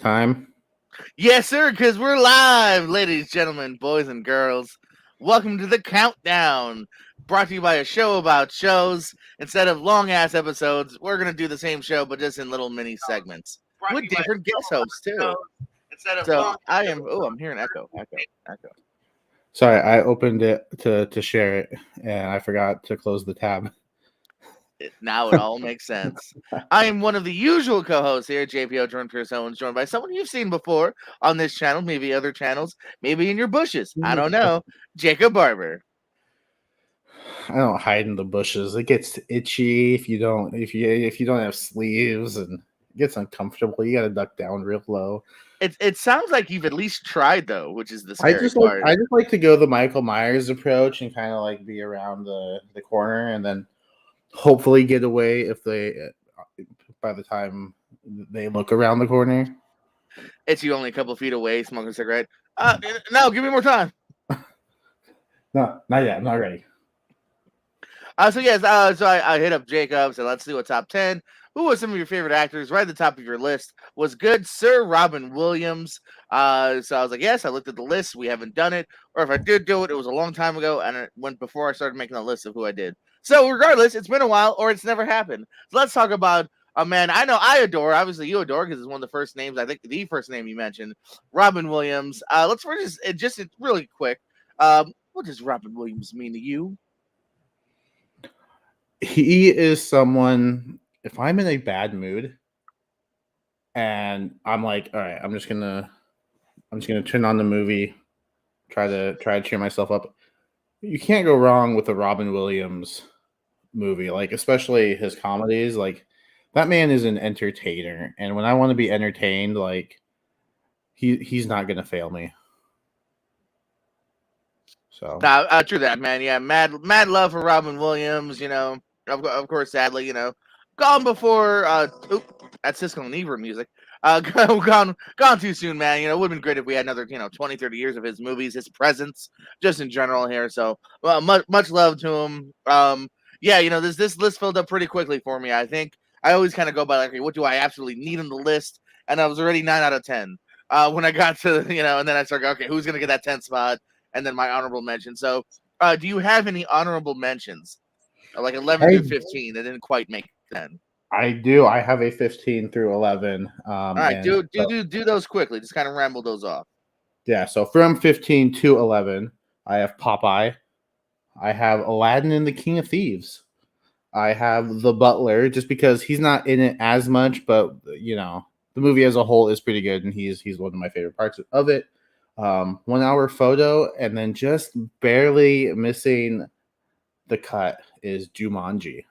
Time. Yes, sir, because we're live, ladies, gentlemen, boys, and girls. Welcome to the Countdown, brought to you by a show about shows. Instead of long ass episodes, we're going to do the same show, but just in little mini segments with different guest hosts, too. So I'm hearing echo. Sorry, I opened it to share it, and I forgot to close the tab. Now it all makes sense. I am one of the usual co-hosts here, JPO Jordan Pierce Owens, joined by someone you've seen before on this channel, maybe other channels, maybe in your bushes. I don't know. Jacob Barber. I don't hide in the bushes. It gets itchy if you don't have sleeves, and it gets uncomfortable. You got to duck down real low. It sounds like you've at least tried though, which is the I scary just like part. I just like to go the Michael Myers approach and kind of like be around the corner, and then hopefully get away if they by the time they look around the corner. It's you only a couple feet away, smoking a cigarette. No, give me more time. No, not yet. I'm not ready. I hit up Jacob. So let's do a top 10. Who was some of your favorite actors? Right at the top of your list was good Sir Robin Williams. So I was like, yes, I looked at the list. We haven't done it, or if I did do it, it was a long time ago, and it went before I started making a list of who I did. So regardless, it's been a while, or it's never happened. So let's talk about a man I know I adore. Obviously, you adore because it's one of the first names. I think the first name you mentioned, Robin Williams. Let's just really quick. What does Robin Williams mean to you? He is someone. If I'm in a bad mood and I'm like, all right, I'm just gonna turn on the movie, try to cheer myself up. You can't go wrong with a Robin Williams movie, like especially his comedies. Like that man is an entertainer, and when I want to be entertained, like he's not gonna fail me. So True that, man. Yeah, mad love for Robin Williams. Of course, sadly, gone before. That's Siskel and Ebert music. Gone too soon, man. It would have been great if we had another, 20, 30 years of his movies, his presence, just in general here. So, well, much love to him. Yeah, this list filled up pretty quickly for me. I think I always kind of go by like, okay, what do I absolutely need on the list? And I was already 9 out of 10 when I got to, and then I started, okay, who's gonna get that 10th spot? And then my honorable mention. So, do you have any honorable mentions? Like 11 I through 15 that didn't quite make 10. I do. I have a 15 through 11. All right, And so do those quickly. Just kind of ramble those off. yeah, so from 15 to 11, I have Popeye. I have Aladdin and the King of Thieves. I have The Butler, just because he's not in it as much, but the movie as a whole is pretty good, and he's one of my favorite parts of it. 1 hour photo, and then just barely missing the cut is Jumanji.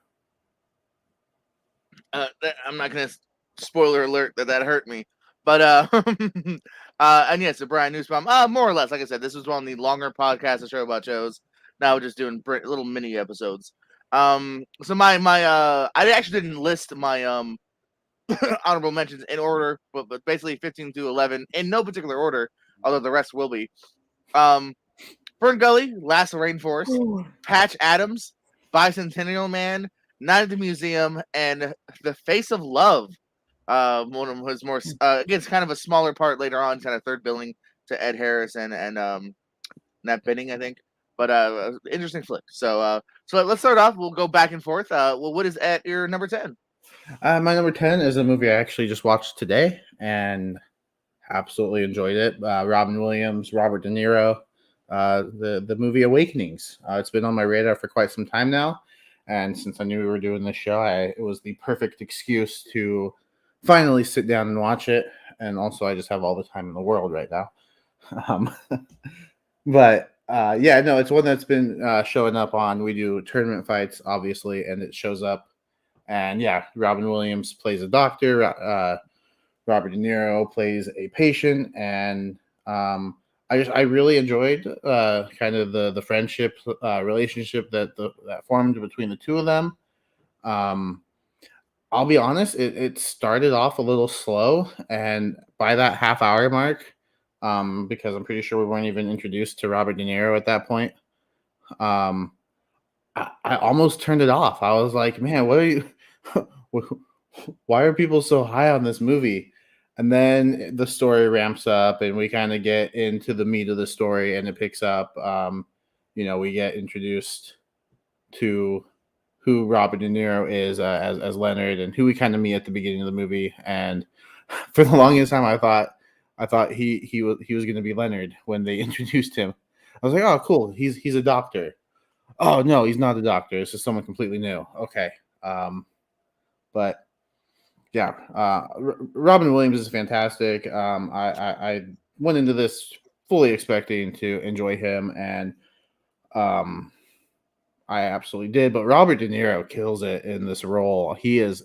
I'm not gonna spoiler alert that hurt me, but and yes, the Brian Newsbaum. More or less, like I said, this was one of the longer podcasts, a show about shows. Now we're just doing little mini episodes. So I actually didn't list my honorable mentions in order, but basically 15 to 11 in no particular order, although the rest will be. Um, Fern Gully, Last Rainforest, Patch Adams, Bicentennial Man, Night at the Museum, and The Face of Love. One of them was more again, kind of a smaller part later on, kind of third billing to Ed Harris and Nat Benning, I think. But interesting flick. So let's start off. We'll go back and forth. What is at your number 10? My number 10 is a movie I actually just watched today and absolutely enjoyed it. Robin Williams, Robert De Niro, the movie Awakenings. It's been on my radar for quite some time now, and since I knew we were doing this show, it was the perfect excuse to finally sit down and watch it. And also, I just have all the time in the world right now. Um, but yeah, no, it's one that's been showing up on. We do tournament fights, obviously, and it shows up. And yeah, Robin Williams plays a doctor. Robert De Niro plays a patient, and I really enjoyed kind of the friendship relationship that formed between the two of them. Um, I'll be honest, it started off a little slow, and by that half-hour mark, because I'm pretty sure we weren't even introduced to Robert De Niro at that point, um, I almost turned it off. I was like, man, what are you? Why are people so high on this movie? and then the story ramps up, and we kind of get into the meat of the story, and it picks up. We get introduced to who Robert De Niro is as Leonard, and who we kind of meet at the beginning of the movie. And for the longest time, I thought he was going to be Leonard when they introduced him. I was like, oh, cool, he's a doctor. Oh no, he's not a doctor. This is someone completely new. Okay, but yeah, Robin Williams is fantastic. I went into this fully expecting to enjoy him, and um, I absolutely did. But Robert De Niro kills it in this role. He is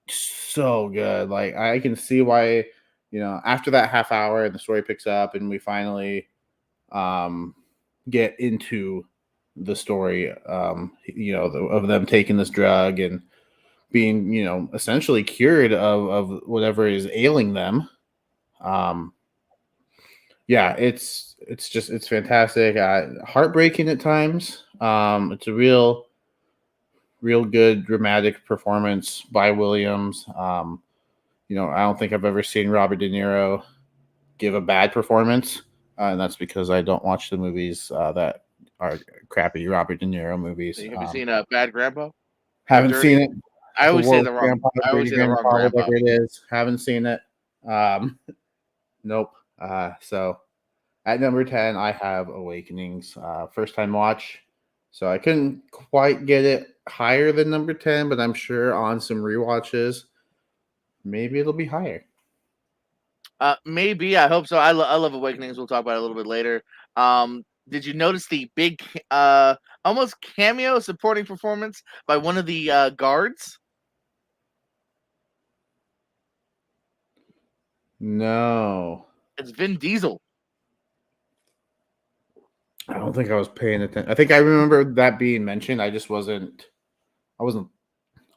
so good. Like, I can see why, after that half hour and the story picks up and we finally um, get into the story, of them taking this drug and being, essentially cured of whatever is ailing them. Um, yeah, it's fantastic. Heartbreaking at times. It's a real good dramatic performance by Williams. I don't think I've ever seen Robert De Niro give a bad performance, and that's because I don't watch the movies that are crappy Robert De Niro movies. So have you seen Bad Grandpa? Haven't seen it. I always say the wrong. Grandpa, I always say the wrong grandpa, grandpa. whatever it is. Haven't seen it. Nope. So at number 10, I have Awakenings. First time watch. So I couldn't quite get it higher than number 10, but I'm sure on some rewatches, maybe it'll be higher. Maybe. I hope so. I love Awakenings. We'll talk about it a little bit later. Did you notice the big, almost cameo supporting performance by one of the guards? No. It's Vin Diesel. I don't think I was paying attention. I think I remember that being mentioned. I wasn't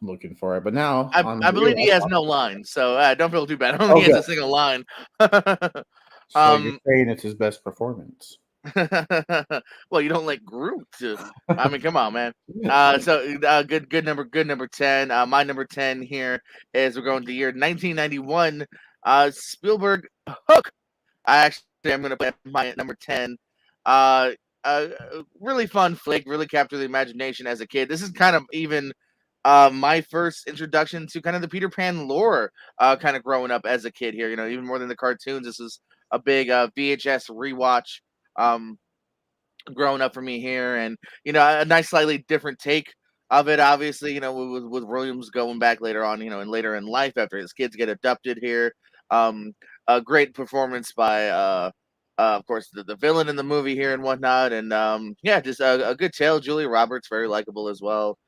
looking for it. But now I believe he has no line, so don't feel too bad. I don't think he has a single line. So you're saying it's his best performance? Well, you don't like Groot. I mean, come on, man. Good number 10. My number 10 here is, we're going to the year 1991. Spielberg Hook. I'm going to play my number 10. Really fun flick, really captured the imagination as a kid. This is kind of even my first introduction to kind of the Peter Pan lore, kind of growing up as a kid here. Even more than the cartoons. This is a big VHS rewatch growing up for me here, and a nice slightly different take of it, obviously, with Williams going back later on, and later in life after his kids get abducted here. A great performance by of course the villain in the movie here and whatnot, and just a good tale. Julia Roberts, very likable as well.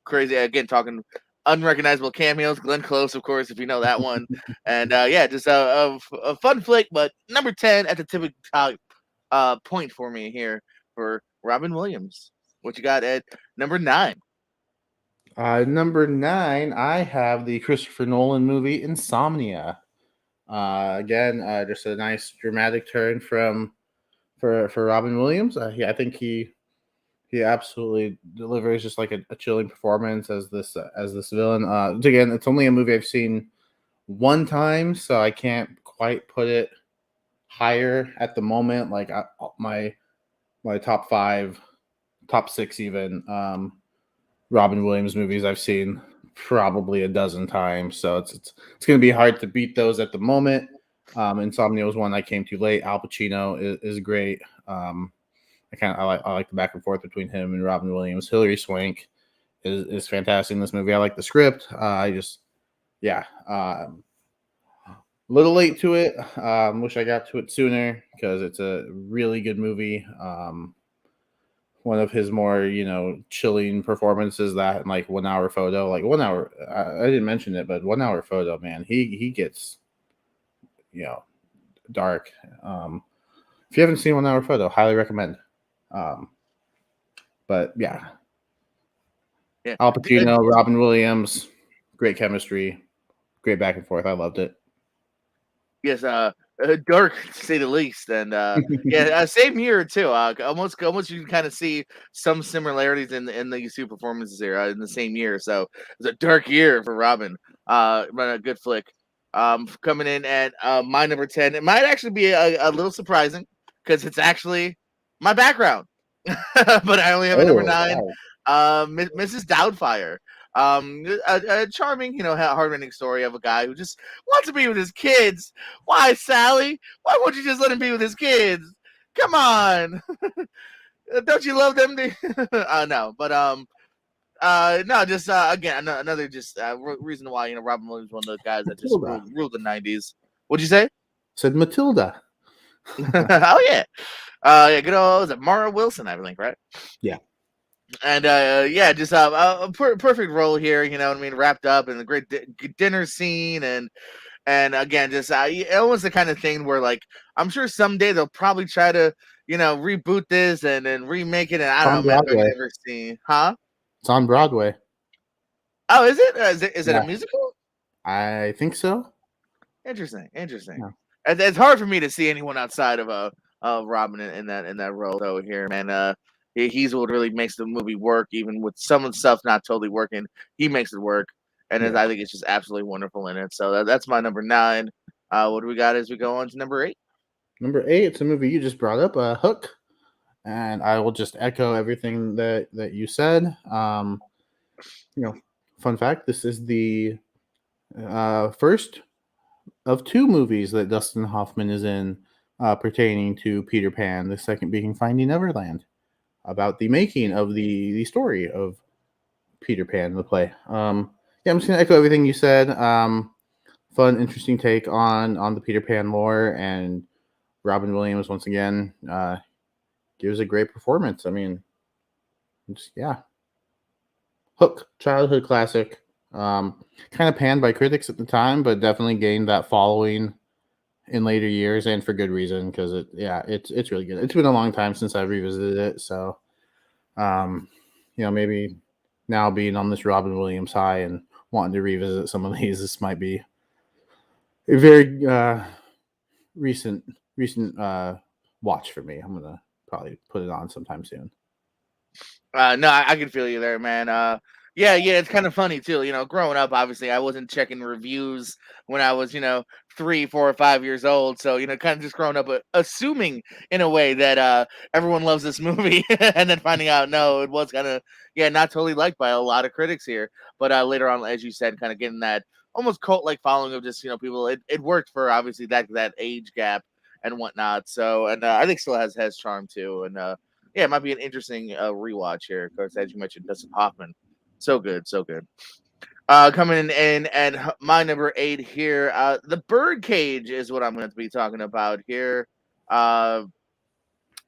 Crazy, again, talking unrecognizable cameos. Glenn Close, of course, if you know that one. And just a fun flick, but number 10 at the typical point for me here for Robin Williams. What you got at number 9? Number 9, I have the Christopher Nolan movie Insomnia. Again, just a nice dramatic turn for Robin Williams. I think he absolutely delivers just like a chilling performance as this villain. Again, it's only a movie I've seen one time, so I can't quite put it higher at the moment. Like my top 5, top 6 even Robin Williams movies I've seen probably a dozen times, so it's going to be hard to beat those at the moment. Insomnia was one I came too late. Al Pacino is great. I like the back and forth between him and Robin Williams. Hilary Swank is fantastic in this movie. I like the script. A little late to it. Wish I got to it sooner because it's a really good movie. One of his more, chilling performances, that and like 1 Hour Photo. Like 1 Hour, I didn't mention it, but 1 Hour Photo, man, he gets, dark. If you haven't seen 1 Hour Photo, highly recommend. But yeah. Al Pacino, Robin Williams, great chemistry, great back and forth. I loved it. Yes, dark to say the least, and same year too. Almost you can kind of see some similarities in these two performances here in the same year. So it's a dark year for Robin. But a good flick. Coming in at my number 10. It might actually be a little surprising because it's actually my background, but I only have a number Oh, 9. wow. Mrs. Doubtfire. A charming, heartrending story of a guy who just wants to be with his kids. Why, Sally? Why won't you just let him be with his kids? Come on, don't you love them? No, but no, just again another just reason why Robin Williams was one of the guys that just Matilda. ruled the '90s. What'd you say? Said Matilda. Oh yeah, yeah, good old was it Mara Wilson, I think, right? Yeah. And yeah, just a perfect role here. You know what I mean? Wrapped up in the great dinner scene, and again, just almost the kind of thing where like I'm sure someday they'll probably try to reboot this and remake it. And I don't On know, man, if I've Broadway. ever seen, huh? It's on Broadway. Oh, is it? Is it a Yeah, musical? I think so. Interesting, interesting. Yeah. It's hard for me to see anyone outside of Robin in that role though here, man. He's what really makes the movie work, even with some of the stuff not totally working. He makes it work, and Yeah. I think it's just absolutely wonderful in it. So that's my number 9. What do we got as we go on to number 8? Number 8, it's a movie you just brought up, Hook, and I will just echo everything that you said. Fun fact: this is the first of 2 movies that Dustin Hoffman is in pertaining to Peter Pan. The second being Finding Neverland, about the making of the story of Peter Pan, the play. Yeah, I'm just gonna echo everything you said. Fun, interesting take on the Peter Pan lore, and Robin Williams once again gives a great performance. I mean, yeah, Hook, childhood classic. Kind of panned by critics at the time, but definitely gained that following in later years, and for good reason, because it's really good. It's been a long time since I've revisited it, so maybe now being on this Robin Williams high and wanting to revisit some of these, this might be a very recent watch for me. I'm gonna probably put it on sometime soon. No, I can feel you there, man. Yeah, it's kind of funny too. Growing up, obviously, I wasn't checking reviews when I was, 3, 4, or 5 years old. So, kind of just growing up, assuming in a way that everyone loves this movie, and then finding out no, it was kind of not totally liked by a lot of critics here. But later on, as you said, kind of getting that almost cult like following of just people. It worked for obviously that age gap and whatnot. So, and I think still has charm too, and yeah, it might be an interesting rewatch here. Of course, as you mentioned, Dustin Hoffman, so good, so good. Coming in at my number 8 here, the Birdcage is what I'm going to be talking about here. Uh,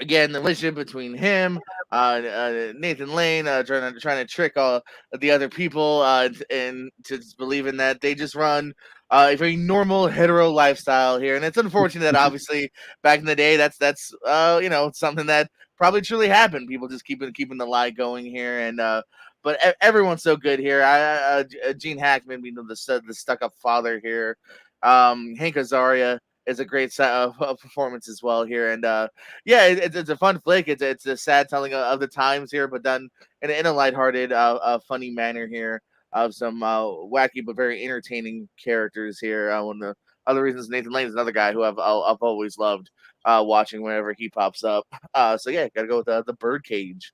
Again, the relationship between him, Nathan Lane, trying to trick all the other people and to believing that they just run a very normal hetero lifestyle here, and it's unfortunate that obviously back in the day that's something that probably truly happened. People just keeping the lie going here, and but everyone's so good here. Gene Hackman being the stuck up father here, Hank Azaria is a great performance as well here, and yeah, it's a fun flick. It's a sad telling of the times here, but done in a lighthearted, funny manner here of some wacky but very entertaining characters here. One of the other reasons Nathan Lane is another guy who I've always loved watching whenever he pops up. So yeah, gotta go with the Birdcage.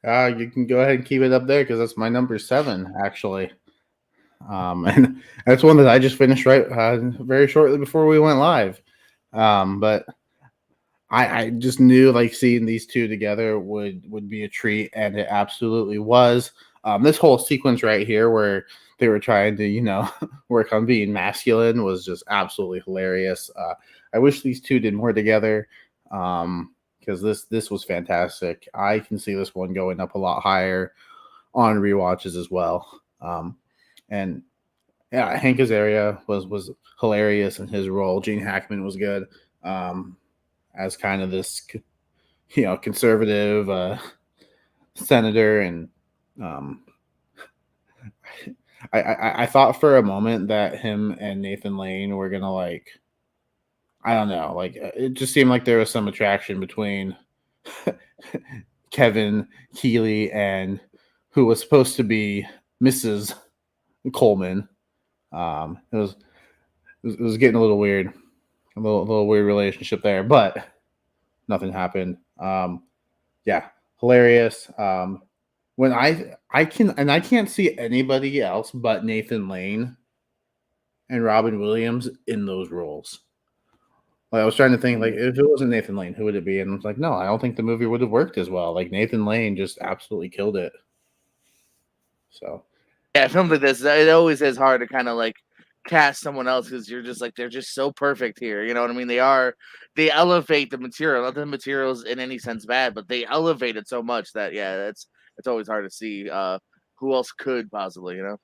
You can go ahead and keep it up there because that's my number 7 actually. And that's one that I just finished very shortly before we went live. But I just knew like seeing these two together would be a treat, and it absolutely was. This whole sequence right here where they were trying to, work on being masculine was just absolutely hilarious. I wish these two did more together because this was fantastic. I can see this one going up a lot higher on rewatches as well. And yeah, Hank Azaria was hilarious in his role. Gene Hackman was good as kind of this, conservative senator, and um, I thought for a moment that him and Nathan Lane were gonna I don't know, it just seemed like there was some attraction between Kevin Keeley and who was supposed to be Mrs. Coleman. It was getting a little weird, a little weird relationship there, but nothing happened. Yeah, hilarious. When I can't see anybody else but Nathan Lane and Robin Williams in those roles. Like, I was trying to think, like, if it wasn't Nathan Lane, who would it be? And I was like, no, I don't think the movie would have worked as well. Like, Nathan Lane just absolutely killed it. So Yeah, films like this, it always is hard to kind of like cast someone else because you're just like they're just so perfect here. You know what I mean? They elevate the material. Not that the material's in any sense bad, but they elevate it so much that yeah, it's always hard to see who else could possibly, you know.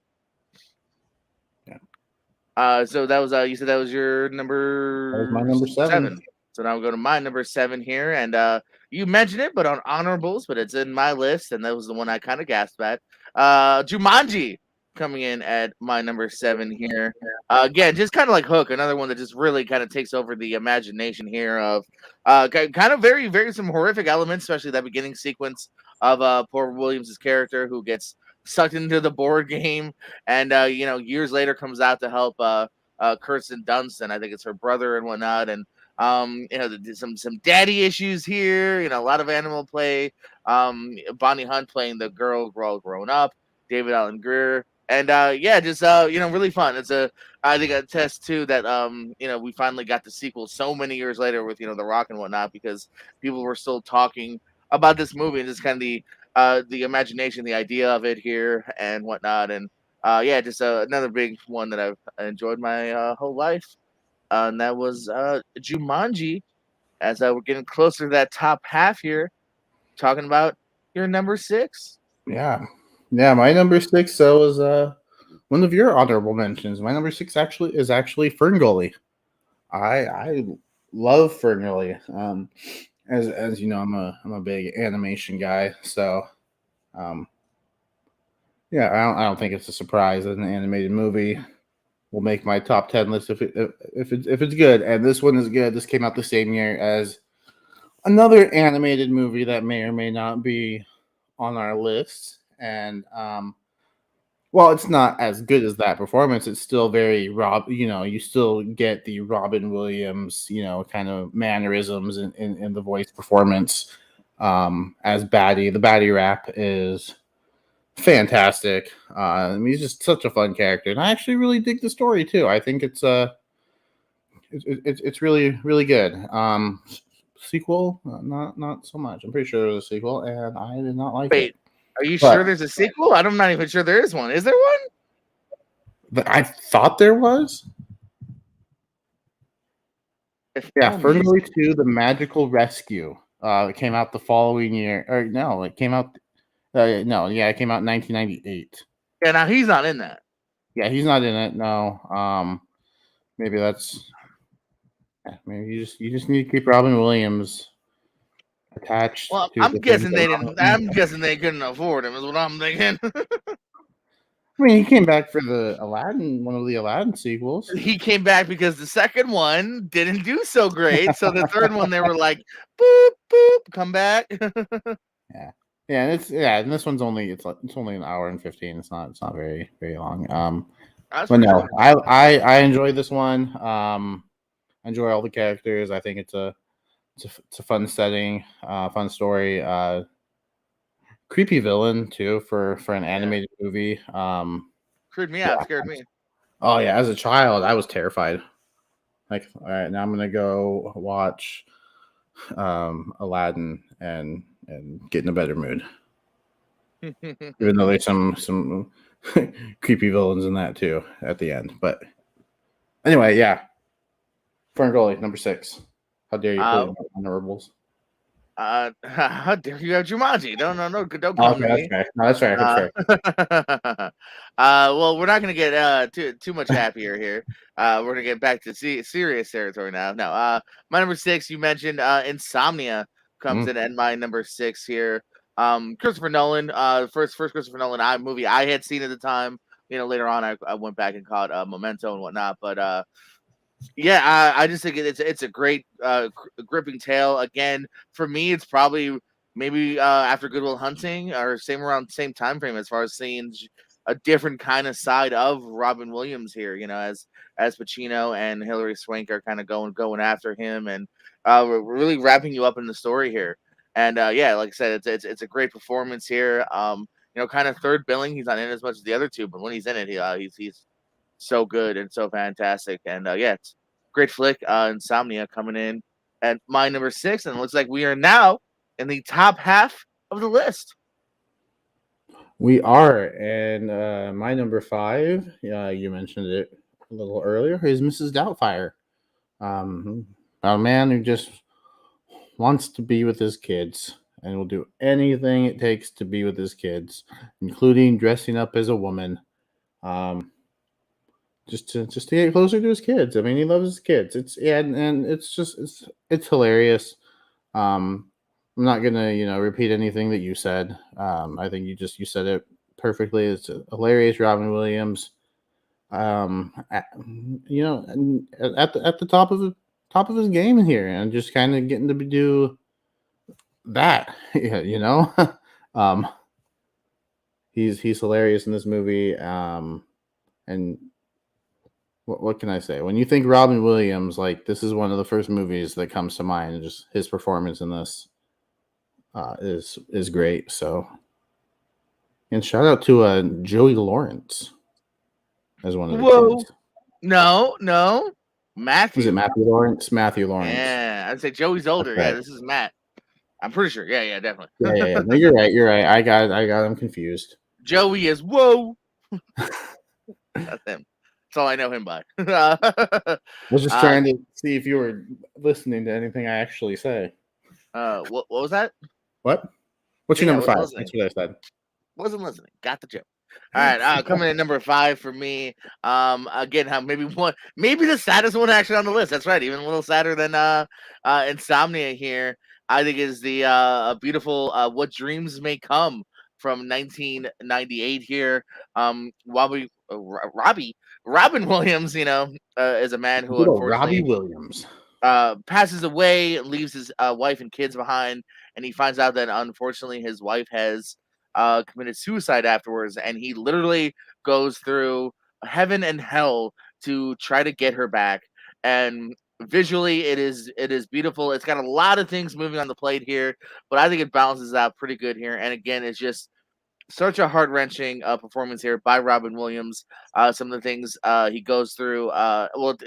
yeah, So that was you said that was your that was my number number 7. 7. So now we go to my number 7 here, and you mentioned it, but on honorables, but it's in my list, and that was the one I kind of gasped at. Jumanji coming in at my number 7 here. Again, just kind of like Hook, another one that just really kind of takes over the imagination here of kind of very, very some horrific elements, especially that beginning sequence of poor Williams's character who gets sucked into the board game and years later comes out to help Kirsten Dunst. I think it's her brother and whatnot, and some daddy issues here. You know, a lot of animal play. Bonnie Hunt playing the girl grown up. David Allen Greer, and just really fun. I think a test too that we finally got the sequel so many years later with The Rock and whatnot because people were still talking about this movie and just kind of the imagination, the idea of it here and whatnot, and just another big one that I've enjoyed my whole life, and that was Jumanji. As we're getting closer to that top half here, talking about your number 6. Yeah, yeah. My number 6. So was one of your honorable mentions. My number 6 is actually Ferngully. I love Ferngully. As you know, I'm a big animation guy, so yeah, I don't think it's a surprise that an animated movie will make my top 10 list if it's good. And this one is good. This came out the same year as another animated movie that may or may not be on our list. And while it's not as good as that performance, it's still very you still get the Robin Williams, kind of mannerisms in the voice performance as Batty. The Batty rap is fantastic. He's just such a fun character, and I actually really dig the story too. I think it's really really good. Sequel, not so much. I'm pretty sure there was a sequel, and I did not like it. Wait, are you But sure there's a sequel? I'm not even sure there is one. Is there one? I thought there was. Yeah, Ferngully 2, The Magical Rescue. It came out the following year. Or no, it came out. It came out in 1998. Yeah, now he's not in that. Yeah, he's not in it. No. Maybe that's. Maybe you just need to keep Robin Williams attached. Well, to I'm the guessing thing. I'm guessing they couldn't afford him. Is what I'm thinking. I mean, he came back for one of the Aladdin sequels. He came back because the second one didn't do so great. So the third one, they were like, "Boop boop, come back." Yeah, and this one's only it's only an hour and 15. It's not very very long. But no, I enjoy this one. I enjoy all the characters. I think it's a fun setting, fun story. Creepy villain too for an animated movie. Screwed me out, scared me. Oh yeah, as a child, I was terrified. Like, all right, now I'm gonna go watch Aladdin and get in a better mood. Even though there's some creepy villains in that too at the end. But anyway, yeah. Ferngully, number 6. How dare you put it on honorables? How dare you have Jumanji? No, don't come to me. That's fair. Well, we're not gonna get too much happier here. We're gonna get back to serious territory now. No, my number 6, you mentioned Insomnia comes in at my number 6 here. Christopher Nolan, first Christopher Nolan movie I had seen at the time. Later on I went back and caught Memento and whatnot, but I just think it's a great gripping tale. Again, for me, it's probably maybe after Good Will Hunting or around same time frame as far as seeing a different kind of side of Robin Williams here. As Pacino and Hilary Swank are kind of going after him, and we're really wrapping you up in the story here. And yeah, like I said, it's a great performance here. Kind of third billing. He's not in as much as the other two, but when he's in it, he's so good and so fantastic. And yeah, it's a great flick. Insomnia coming in at my number 6, and it looks like we are now in the top half of the list. We are, and my number 5, you mentioned it a little earlier, is Mrs. Doubtfire. A man who just wants to be with his kids and will do anything it takes to be with his kids, including dressing up as a woman, just to get closer to his kids. I mean, he loves his kids. And it's hilarious. I'm not gonna repeat anything that you said. I think you said it perfectly. It's a hilarious Robin Williams. At the top of his game here, and just kind of getting to do that. He's hilarious in this movie. And what can I say? When you think Robin Williams, like, this is one of the first movies that comes to mind, and just his performance in this is great. So, and shout out to Joey Lawrence as one of the kids. No, Matthew. Is it Matthew Lawrence? Matthew Lawrence. Yeah, I'd say Joey's older. Right. Yeah, this is Matt. I'm pretty sure. Yeah, definitely. Yeah. No, you're right. I got him confused. Joey is whoa. That's him. That's all I know him by. I was just trying to see if you were listening to anything I actually say. What was that? What? What's your number 5? That's what I said. Wasn't listening. Got the joke. All right, coming in number 5 for me. Again, maybe the saddest one actually on the list. That's right, even a little sadder than Insomnia here. I think is the beautiful What Dreams May Come from 1998 here. Robin Williams, is a man who unfortunately passes away, leaves his wife and kids behind, and he finds out that unfortunately his wife has committed suicide afterwards, and he literally goes through heaven and hell to try to get her back. And visually, it is beautiful. It's got a lot of things moving on the plate here, but I think it balances out pretty good here. And again, it's just such a heart-wrenching performance here by Robin Williams. Some of the things he goes through,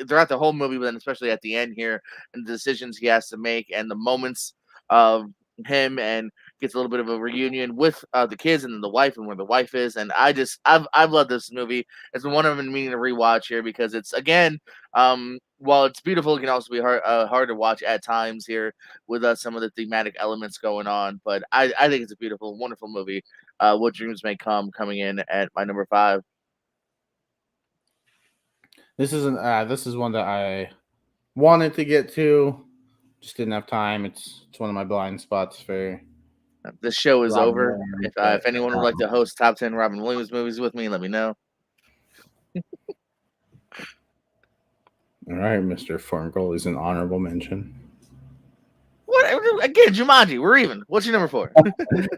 throughout the whole movie, but then especially at the end here, and the decisions he has to make, and the moments of him, and gets a little bit of a reunion with the kids and then the wife, and where the wife is. And I've loved this movie. It's been one I've been meaning to rewatch here, because it's, again, while it's beautiful, it can also be hard to watch at times here with some of the thematic elements going on. But I think it's a beautiful, wonderful movie. What Dreams May Come, coming in at my number 5. This is one that I wanted to get to, just didn't have time. It's one of my blind spots for. This show is over. If anyone would like to host top 10 Robin Williams movies with me, let me know. All right, Mr. Forngold is an honorable mention. What? Again, Jumanji, we're even. What's your number 4?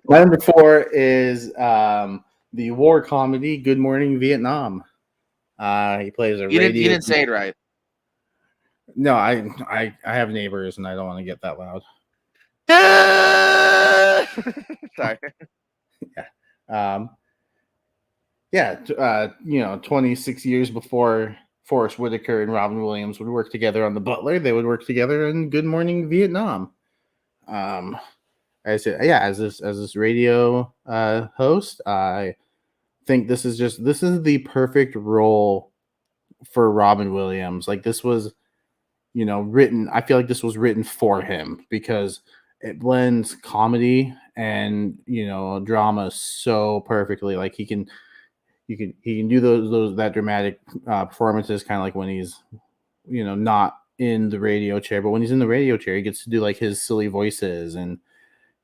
My number 4 is the war comedy Good Morning Vietnam. He plays a radio. You didn't say it right. No, I have neighbors, and I don't want to get that loud. Sorry. Yeah. 26 years before Forrest Whitaker and Robin Williams would work together on The Butler, they would work together in Good Morning Vietnam. As this radio host, I think this is the perfect role for Robin Williams. Like, this was, written. I feel like this was written for him, because it blends comedy and drama so perfectly. Like, he can do that dramatic performances, kind of like when he's not in the radio chair, but when he's in the radio chair, he gets to do like his silly voices and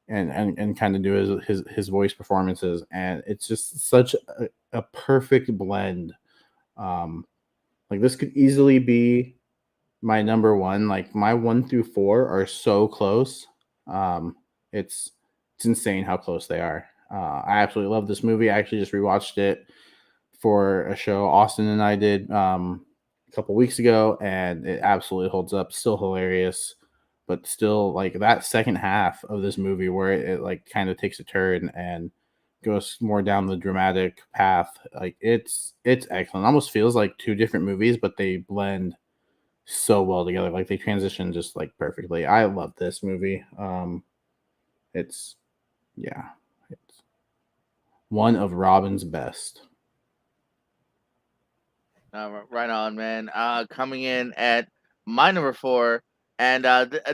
kind of do his voice performances, and it's just such a perfect blend. Like, this could easily be my number 1. Like, my 1 through 4 are so close. It's insane how close they are. I absolutely love this movie. I actually just rewatched it for a show Austin and I did a couple weeks ago, and it absolutely holds up. Still hilarious, but still like that second half of this movie where it like kind of takes a turn and goes more down the dramatic path. Like it's excellent. Almost feels like two different movies, but they blend so well together. Like they transition just like perfectly. I love this movie. It's yeah, it's one of Robin's best. Right on, man. Coming in at my number 4, and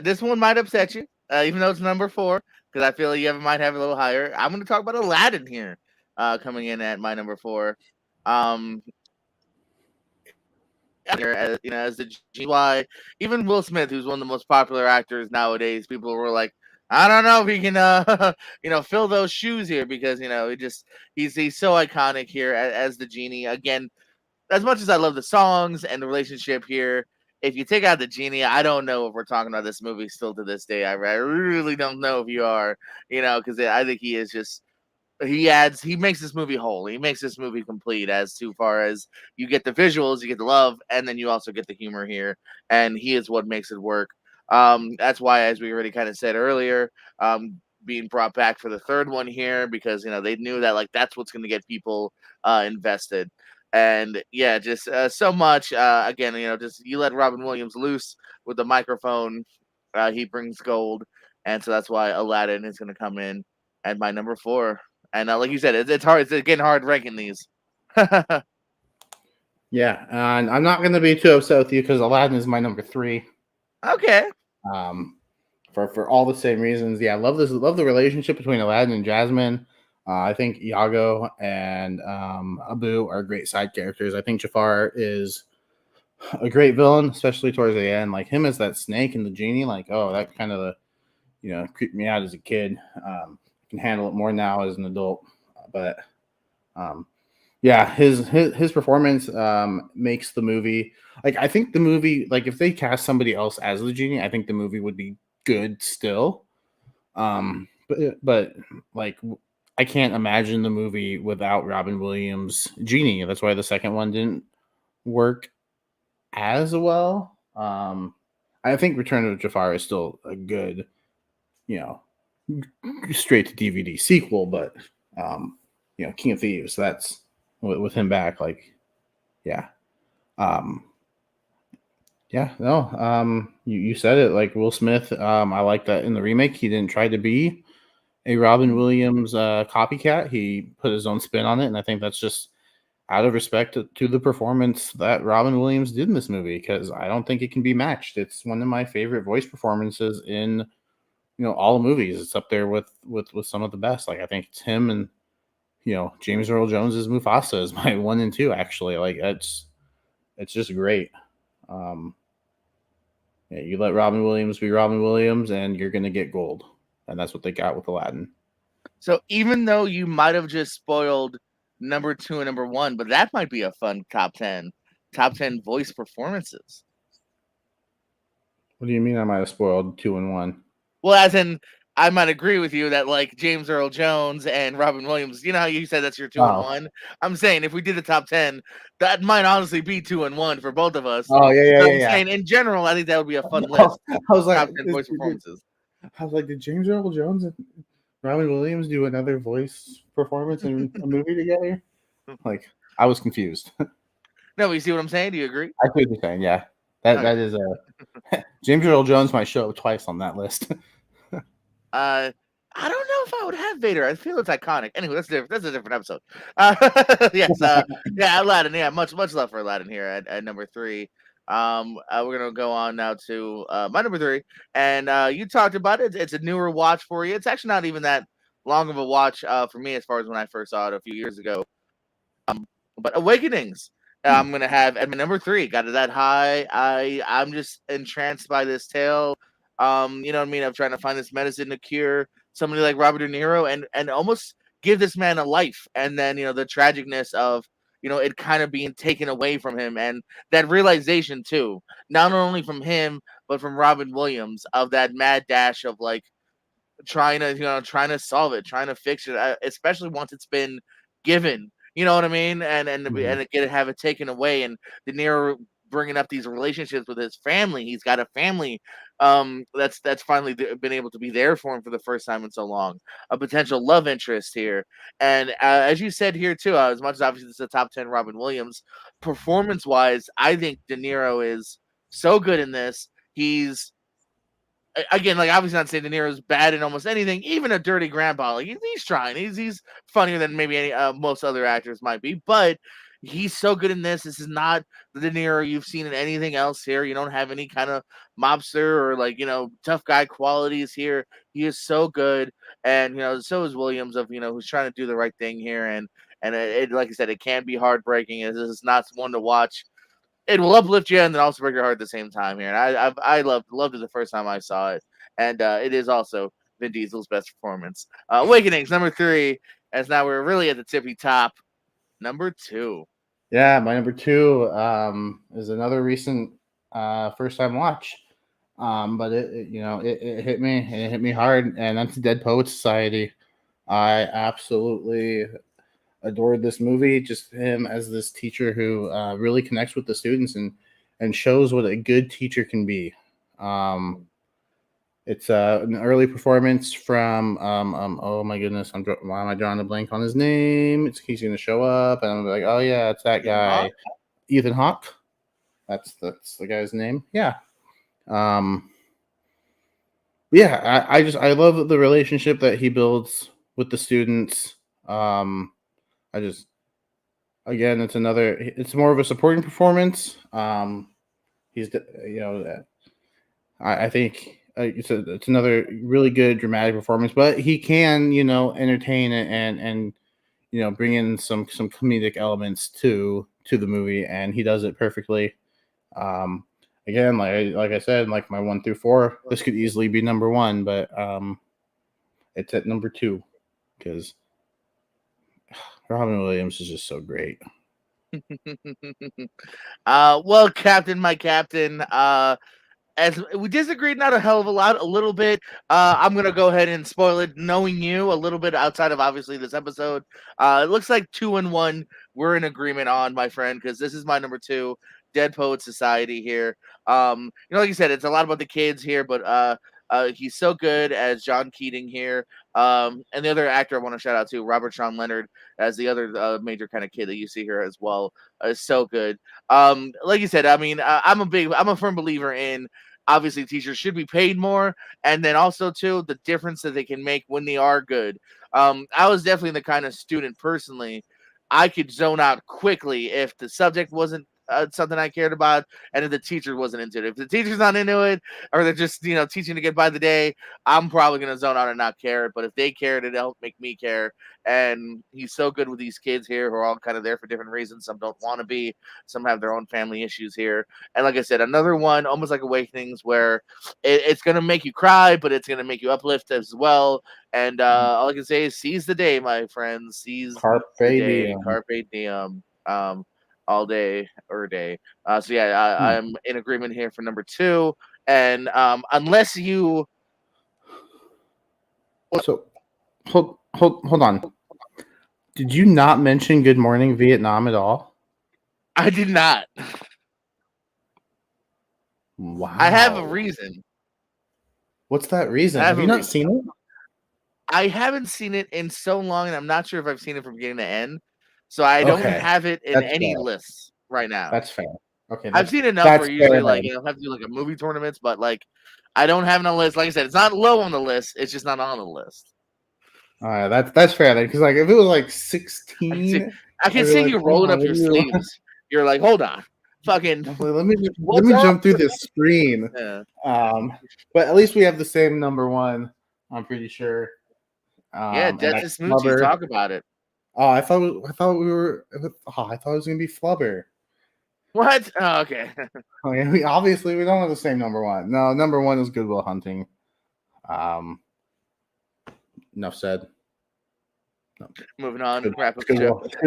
this one might upset you, even though it's number 4, because I feel like you might have it a little higher. I'm going to talk about Aladdin here, coming in at my number 4. Um, here as as the GY, even Will Smith, who's one of the most popular actors nowadays, people were like, I don't know if he can, fill those shoes here because he's so iconic here as the genie again. As much as I love the songs and the relationship here, if you take out the genie, I don't know if we're talking about this movie still to this day. I really don't know if you are, because I think he is just he makes this movie whole. He makes this movie complete as too far as you get the visuals, you get the love, and then you also get the humor here, and he is what makes it work. That's why, as we already kind of said earlier, being brought back for the third one here because they knew that like that's what's going to get people invested. And yeah, just so much. Again, just you let Robin Williams loose with the microphone, he brings gold, and so that's why Aladdin is going to come in at my number 4. And like you said, it's hard. It's getting hard ranking these. Yeah, and I'm not going to be too upset with you because Aladdin is my number 3. Okay. For all the same reasons. Yeah, I love this. Love the relationship between Aladdin and Jasmine. I think Iago and Abu are great side characters. I think Jafar is a great villain, especially towards the end. Like him as that snake and the genie. Like, oh, that kind of creeped me out as a kid. I can handle it more now as an adult, but yeah, his performance makes the movie. Like I think the movie, like if they cast somebody else as the genie, I think the movie would be good still. But like I can't imagine the movie without Robin Williams genie. That's why the second one didn't work as well. I think Return of Jafar is still a good, you know, straight to DVD sequel, but King of Thieves, that's with him back, like, yeah. Yeah, no, you said it, like Will Smith. I like that in the remake. He didn't try to be a Robin Williams copycat. He put his own spin on it, and I think that's just out of respect to the performance that Robin Williams did in this movie, because I don't think it can be matched. It's one of my favorite voice performances in all the movies. It's up there with some of the best. Like I think it's him and James Earl Jones as Mufasa is my 1 and 2 actually. Like it's just great. Yeah, you let Robin Williams be Robin Williams, and you're gonna get gold, and that's what they got with Aladdin. So even though you might have just spoiled number 2 and number 1, but that might be a fun top 10 voice performances. What do you mean? I might have spoiled 2 and 1? Well, as in, I might agree with you that like James Earl Jones and Robin Williams. You know how you said that's your 2 and 1. I'm saying if we did the top 10, that might honestly be 2 and 1 for both of us. Oh yeah. I'm saying in general, I think that would be a fun list. I was like, top 10 voice performances. I was like, did James Earl Jones and Robin Williams do another voice performance in a movie together? Like, I was confused. No, you see what I'm saying? Do you agree? I see what you're saying. Yeah, that is a James Earl Jones might show up twice on that list. I don't know if I would have Vader. I feel it's iconic. Anyway, that's different. That's a different episode. Yes, yeah, Aladdin. Yeah, much love for Aladdin here at number 3. We're gonna go on now to my number 3, and you talked about it. It's a newer watch for you. It's actually not even that long of a watch for me as far as when I first saw it a few years ago. But Awakenings, I'm gonna have at my number 3. Got it that high. I'm just entranced by this tale. You know what I mean? Of trying to find this medicine to cure somebody like Robert De Niro and almost give this man a life. And then the tragicness of it kind of being taken away from him, and that realization too, not only from him but from Robin Williams, of that mad dash of like trying to solve it, trying to fix it, especially once it's been given. You know what I mean? And get have it taken away, and De Niro bringing up these relationships with his family. He's got a family that's finally been able to be there for him for the first time in so long. A potential love interest here, and as you said here too, as much as obviously this is a top 10 Robin Williams performance wise, I think De Niro is so good in this. He's again, like obviously not saying De Niro's bad in almost anything, even a dirty grandpa. Like he's trying. He's funnier than maybe any most other actors might be, but he's so good in this. This is not the De Niro you've seen in anything else here. You don't have any kind of mobster or like tough guy qualities here. He is so good, and so is Williams of who's trying to do the right thing here, and it like I said, it can be heartbreaking. This is not one to watch. It will uplift you and then also break your heart at the same time here. And I loved it the first time I saw it, and it is also Vin Diesel's best performance. Awakenings number 3, as now we're really at the tippy top. Number 2. Yeah, my number 2 is another recent first time watch. But it hit me and it hit me hard, and that's Dead Poets Society. I absolutely adored this movie. Just him as this teacher who really connects with the students and shows what a good teacher can be. It's an early performance from oh my goodness, why am I drawing a blank on his name? He's going to show up, and I'm like, oh yeah, it's that guy, Ethan Hawke. That's the guy's name. Yeah. Yeah, I love the relationship that he builds with the students. It's more of a supporting performance. He's I think it's another really good dramatic performance, but he can entertain and bring in some comedic elements to the movie, and he does it perfectly. Again, like I said, like my 1 through 4, this could easily be number 1, but it's at number 2 because Robin Williams is just so great. Well, Captain, my Captain, as we disagreed not a hell of a lot, a little bit. I'm gonna go ahead and spoil it, knowing you a little bit outside of obviously this episode. It looks like 2 and 1 we're in agreement on, my friend, because this is my number 2, Dead Poet Society here. Like you said, it's a lot about the kids here, but he's so good as John Keating here. And the other actor I want to shout out to, Robert Sean Leonard, as the other major kind of kid that you see here as well, is so good. Like you said, I mean, I'm a firm believer in obviously teachers should be paid more, and then also too the difference that they can make when they are good. I was definitely the kind of student personally. I could zone out quickly if the subject wasn't something I cared about, and if the teacher wasn't into it. If the teacher's not into it, or they're just teaching to get by the day, I'm probably gonna zone out and not care. But if they cared, it'll make me care. And he's so good with these kids here who are all kind of there for different reasons. Some don't want to be, some have their own family issues here. And like I said, another one, almost like Awakenings, where it's gonna make you cry, but it's gonna make you uplift as well. And all I can say is seize the day, my friends. Seize Carpe the day. diem. Carpe diem. All day or day. So yeah, I'm in agreement here for number 2. And unless you, so hold on. Did you not mention Good Morning Vietnam at all? I did not. Wow. I have a reason. What's that reason? Have you not seen it? I haven't seen it in so long, and I'm not sure if I've seen it from beginning to end. So I don't have it in any lists right now. That's fair. Okay, I've seen enough where usually have to do like a movie tournaments, but like I don't have it on the list. Like I said, it's not low on the list. It's just not on the list. All right, that's fair then, because like if it was like 16, I can see you rolling up your sleeves. You're like, hold on, fucking. Let me jump through this screen. Yeah. But at least we have the same number 1. I'm pretty sure. Yeah, that's Smoochie. Talk about it. Oh, I thought it was gonna be Flubber. What? Oh, okay. We don't have the same number 1. No, number 1 is Good Will Hunting. Enough said. No. Moving on. Good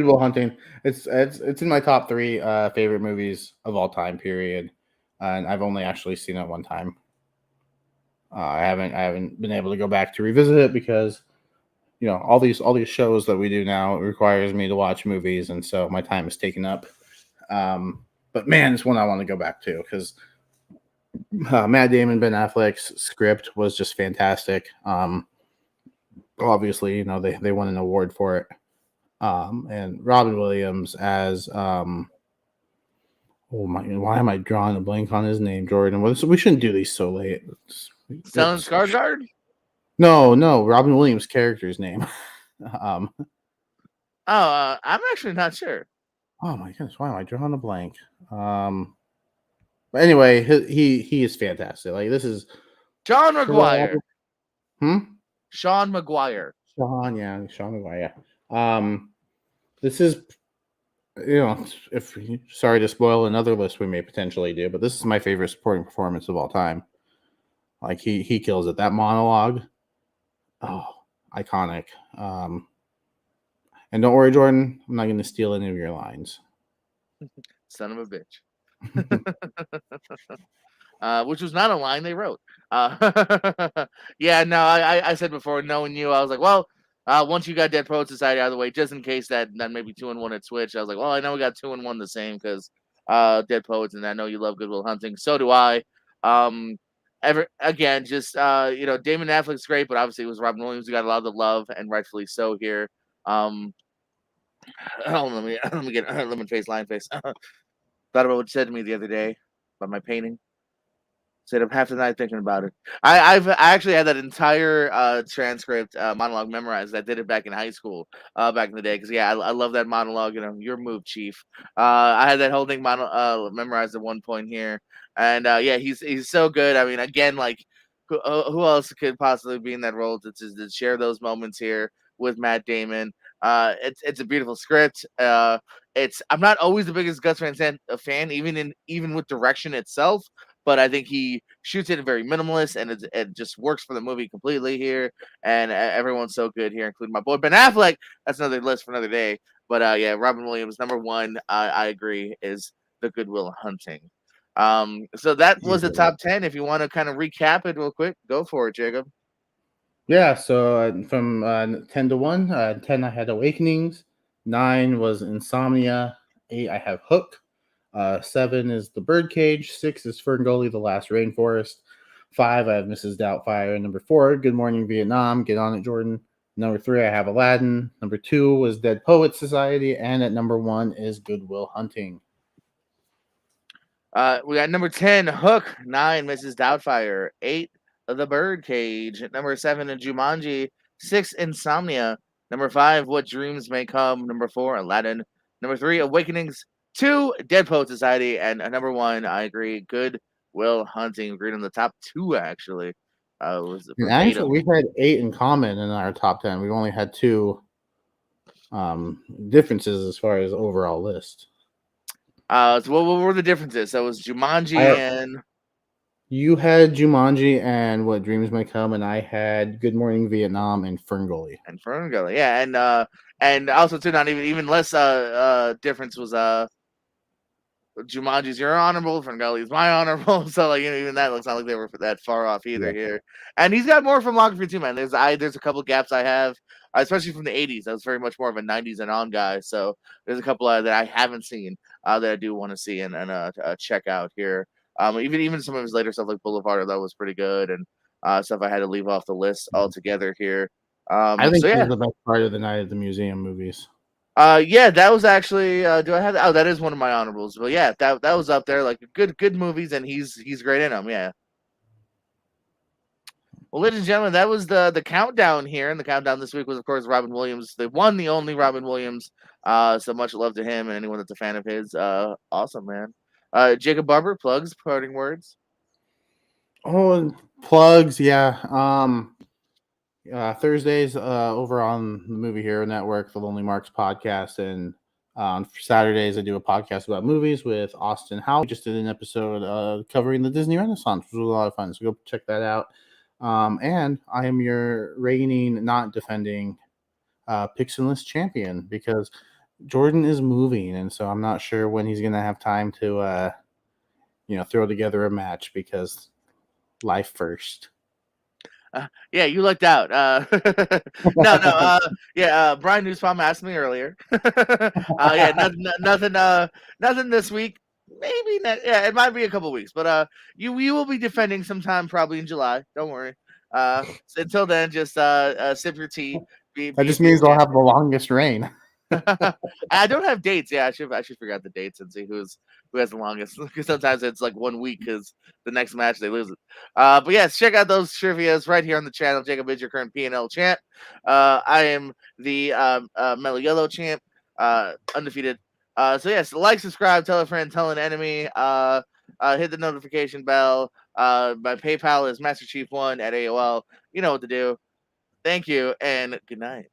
Will Hunting. It's in my top 3 favorite movies of all time. Period. And I've only actually seen it 1 time. I haven't been able to go back to revisit it because all these shows that we do now requires me to watch movies, and so my time is taken up. But man, it's one I want to go back to because Matt Damon, Ben Affleck's script was just fantastic. Obviously, they won an award for it. And Robin Williams as oh my, why am I drawing a blank on his name, Jordan? We shouldn't do these so late. Stellan Skarsgård? No, Robin Williams' character's name. I'm actually not sure. Oh my goodness, why am I drawing a blank? But anyway, he is fantastic. Like, this is Sean McGuire. Sean McGuire. Sean McGuire. This is, sorry to spoil another list we may potentially do, but this is my favorite supporting performance of all time. Like, he kills it. That monologue, iconic. And don't worry, Jordan, I'm not going to steal any of your lines. Son of a bitch. Which was not a line they wrote. Yeah, no, I said before, knowing you, I was like, well, once you got Dead Poet Society out of the way, just in case that maybe 2-1 had switched, I was like, well, I know we got 2-1 the same because Dead Poets, and I know you love Good Will Hunting. So do I. Damon Affleck's great, but obviously it was Robin Williams who got a lot of the love, and rightfully so here. Let me get lemon face, lion face. Thought about what you said to me the other day about my painting. Stayed up half the night thinking about it. I actually had that entire transcript monologue memorized. I did it back in high school, back in the day. Because I love that monologue. Your move, Chief. I had that whole thing memorized at one point here, and he's so good. I mean, again, like who else could possibly be in that role to share those moments here with Matt Damon? It's a beautiful script. I'm not always the biggest Gus Van Sant fan, even with direction itself. But I think he shoots it very minimalist, and it just works for the movie completely here. And everyone's so good here, including my boy Ben Affleck. That's another list for another day. But Robin Williams, number one, I agree, is the Good Will Hunting. So that was the top 10. If you want to kind of recap it real quick, go for it, Jacob. Yeah, so from 10 to 1, 10 I had Awakenings, 9 was Insomnia, 8 I have Hook, 7 is The Birdcage, 6 is Ferngully, The Last Rainforest, 5 I have Mrs. Doubtfire, number 4, Good Morning Vietnam, get on it, Jordan. Number 3 I have Aladdin, number 2 was Dead Poet Society, and at number 1 is Good Will Hunting. We got number 10, Hook, 9, Mrs. Doubtfire, 8, The Birdcage, number 7, Jumanji, 6, Insomnia, number 5, What Dreams May Come, number 4, Aladdin, number 3, Awakenings, 2, Dead Poet Society, and number 1, I agree, Good Will Hunting. Agreed on the top 2, actually. Actually, we had 8 in common in our top 10. We only had 2 differences as far as overall list. So what were the differences? So it was Jumanji and... You had Jumanji and What Dreams May Come, and I had Good Morning Vietnam and Ferngully. Yeah, and also too, not even less difference was Jumanji's your honorable, Ferngully's my honorable. So even that looks not like they were that far off either here. And he's got more filmography too, man. There's a couple gaps I have, especially from the 80s. I was very much more of a 90s and on guy. So there's a couple that I haven't seen that I do want to see and check out here. Even some of his later stuff like Boulevard, that was pretty good, and stuff I had to leave off the list altogether here. I think this is the best part of the Night at the Museum movies. That was actually. Do I have that? Oh, that is one of my honorables. But yeah, that was up there. Like good movies, and he's great in them. Yeah. Well, ladies and gentlemen, that was the countdown here, and the countdown this week was, of course, Robin Williams, the one, the only Robin Williams. So much love to him and anyone that's a fan of his. Awesome, man. Jacob Barber, plugs, parting words. Oh, plugs, yeah. Thursdays over on the Movie Hero Network, the Lonely Marks podcast, and on Saturdays I do a podcast about movies with Austin Howe. We just did an episode covering the Disney Renaissance, which was a lot of fun. So go check that out. And I am your reigning, not defending Picks and List champion because Jordan is moving, and so I'm not sure when he's gonna have time to throw together a match because life first. Yeah, you lucked out. No. Yeah, Brian Newsbaum asked me earlier. Yeah, nothing this week. Maybe yeah, it might be a couple weeks, but you will be defending sometime probably in July. Don't worry. So until then, just sip your tea. That just means I'll have the longest reign. I don't have dates. Yeah, I should figure out the dates and see who has the longest. Because sometimes it's like 1 week because the next match they lose it. But yes, check out those trivia's right here on the channel. Jacob is your current PNL champ. I am the Mellow Yellow champ, undefeated. So yes, like, subscribe, tell a friend, tell an enemy. Hit the notification bell. My PayPal is MasterChief1 at AOL. You know what to do. Thank you and good night.